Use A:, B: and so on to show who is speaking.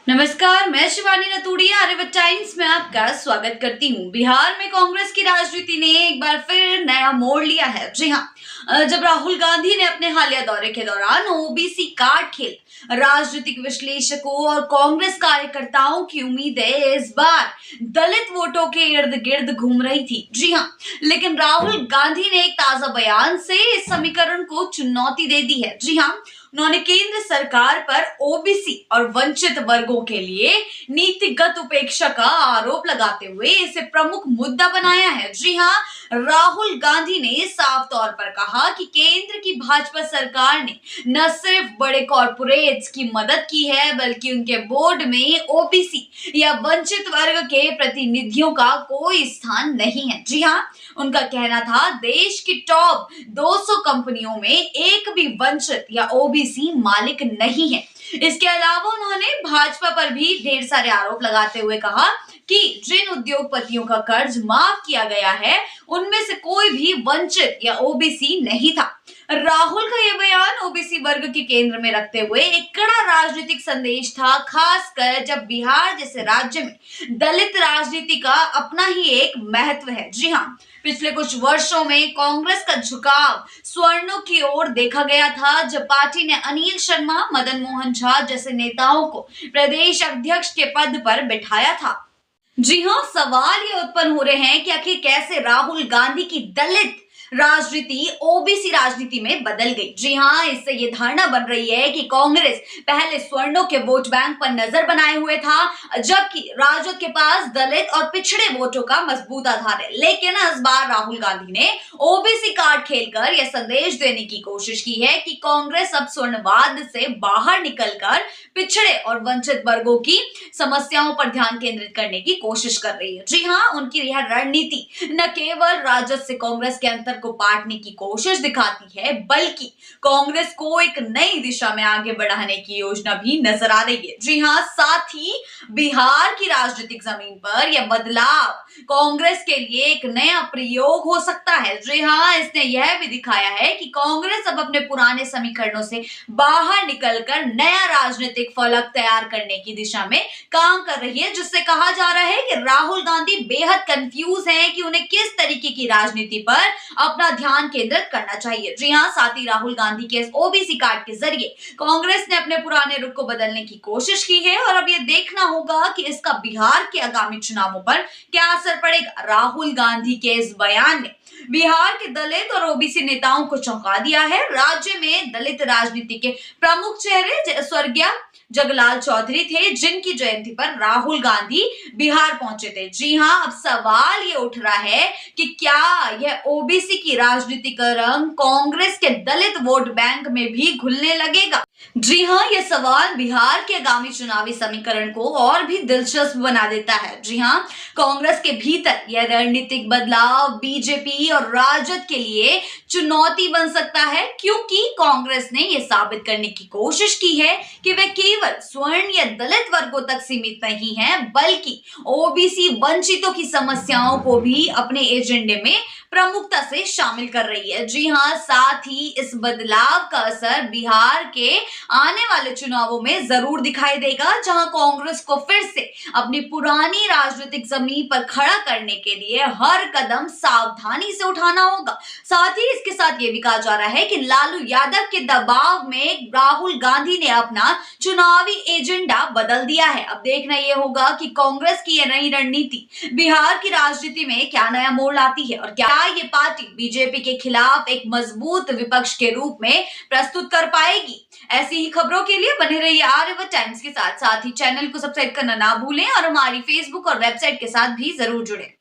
A: नमस्कार, मैं शिवानी रतूड़िया आर्यभट्ट टाइम्स में आपका स्वागत करती हूँ। बिहार में कांग्रेस की राजनीति ने एक बार फिर नया मोड़ लिया है। जी हाँ, जब राहुल गांधी ने अपने हालिया दौरे के दौरान ओबीसी कार्ड खेल राजनीतिक विश्लेषकों और कांग्रेस कार्यकर्ताओं की उम्मीदें इस बार दलित वोटों के इर्द गिर्द घूम रही थी। जी हाँ, लेकिन राहुल गांधी ने एक ताजा बयान से इस समीकरण को चुनौती दे दी है। जी हाँ, उन्होंने केंद्र सरकार पर ओबीसी और वंचित वर्गों के लिए नीतिगत उपेक्षा का आरोप लगाते हुए इसे प्रमुख मुद्दा बनाया है। जी हाँ, राहुल गांधी ने साफ तौर पर कहा कि केंद्र की भाजपा सरकार ने न सिर्फ बड़े कॉरपोरेट्स की मदद की है, बल्कि उनके बोर्ड में ओबीसी या वंचित वर्ग के प्रतिनिधियों का कोई स्थान नहीं है। जी हाँ, उनका कहना था देश की टॉप 200 कंपनियों में एक भी वंचित या ओबीसी मालिक नहीं है। इसके अलावा उन्होंने भाजपा पर भी ढेर सारे आरोप लगाते हुए कहा कि जिन उद्योगपतियों का कर्ज माफ किया गया है, उनमें से कोई भी वंचित या ओबीसी नहीं था। राहुल का यह बयान ओबीसी वर्ग के केंद्र में रखते हुए एक कड़ा राजनीतिक संदेश था, खासकर जब बिहार जैसे राज्य में दलित राजनीति का अपना ही एक महत्व है। जी हाँ, पिछले कुछ वर्षों में कांग्रेस का झुकाव स्वर्णों की ओर देखा गया था, जब पार्टी ने अनिल शर्मा, मदन मोहन झा जैसे नेताओं को प्रदेश अध्यक्ष के पद पर बिठाया था। जी हाँ, सवाल ये उत्पन्न हो रहे हैं कि आखिर कैसे राहुल गांधी की दलित राजनीति ओबीसी राजनीति में बदल गई। जी हाँ, इससे ये धारणा बन रही है कि कांग्रेस पहले सवर्णों के वोट बैंक पर नजर बनाए हुए था, जबकि राजद के पास दलित और पिछड़े वोटों का मजबूत आधार है। लेकिन इस बार राहुल गांधी ने ओबीसी कार्ड खेलकर यह संदेश देने की कोशिश की है कि कांग्रेस अब स्वर्णवाद से बाहर निकलकर पिछड़े और वंचित वर्गों की समस्याओं पर ध्यान केंद्रित करने की कोशिश कर रही है। जी हाँ, उनकी यह रणनीति न केवल राजद से कांग्रेस के अंतर को पाटने की कोशिश दिखाती है, बल्कि कांग्रेस को एक नई दिशा में आगे बढ़ाने की योजना भी नजर आ रही है। जी हाँ, साथ ही बिहार की राजनीतिक जमीन पर यह बदलाव कांग्रेस के लिए एक नया प्रयोग हो सकता है। जी हाँ, इसने यह भी दिखाया है कि कांग्रेस अब अपने पुराने समीकरणों से बाहर निकलकर नया राजनीतिक फलक तैयार करने की दिशा में काम कर रही है, जिससे कहा जा रहा है कि राहुल गांधी बेहद कंफ्यूज हैं कि उन्हें किस तरीके की राजनीति पर अपना ध्यान केंद्रित करना चाहिए। जी हाँ, साथ ही राहुल गांधी के ओबीसी कार्ड के जरिए कांग्रेस ने अपने पुराने रुख को बदलने की कोशिश की है और अब यह देखना होगा कि इसका बिहार के आगामी चुनावों पर क्या असर पड़ेगा। राहुल गांधी के इस बयान ने बिहार के दलित और ओबीसी नेताओं को चौंका दिया है। राज्य में दलित राजनीति के प्रमुख चेहरे स्वर्गीय जगलाल चौधरी थे, जिनकी जयंती पर राहुल गांधी बिहार पहुंचे थे। जी हाँ, अब सवाल ये उठ रहा है कि क्या यह ओबीसी की राजनीति का रंग कांग्रेस के दलित वोट बैंक में भी घुलने लगेगा। जी हाँ, यह सवाल बिहार के आगामी चुनावी समीकरण को और भी दिलचस्प बना देता है। जी हाँ, कांग्रेस के भीतर यह रणनीतिक बदलाव बीजेपी और राजद के लिए चुनौती बन सकता है, क्योंकि कांग्रेस ने यह साबित करने की कोशिश की है कि वे केवल स्वर्ण या दलित वर्गों तक सीमित नहीं है, बल्कि ओबीसी वंचितों की समस्याओं को भी अपने एजेंडे में प्रमुखता से शामिल कर रही है। जी हाँ, साथ ही इस बदलाव का असर बिहार के आने वाले चुनावों में जरूर दिखाई देगा, जहां कांग्रेस को फिर से अपनी पुरानी राजनीतिक जमीन पर खड़ा करने के लिए हर कदम सावधानी से उठाना होगा। साथ ही इसके साथ ये भी कहा जा रहा है कि लालू यादव के दबाव में राहुल गांधी ने अपना चुनावी एजेंडा बदल दिया है। अब देखना यह होगा कि कांग्रेस की यह नई रणनीति बिहार की राजनीति में क्या नया मोड़ लाती है और क्या ये पार्टी बीजेपी के खिलाफ एक मजबूत विपक्ष के रूप में प्रस्तुत कर पाएगी। ऐसी ही खबरों के लिए बने रहिए आर्यभट्ट टाइम्स के साथ ही चैनल को सब्सक्राइब करना ना भूलें और हमारी फेसबुक और वेबसाइट के साथ भी जरूर जुड़ें।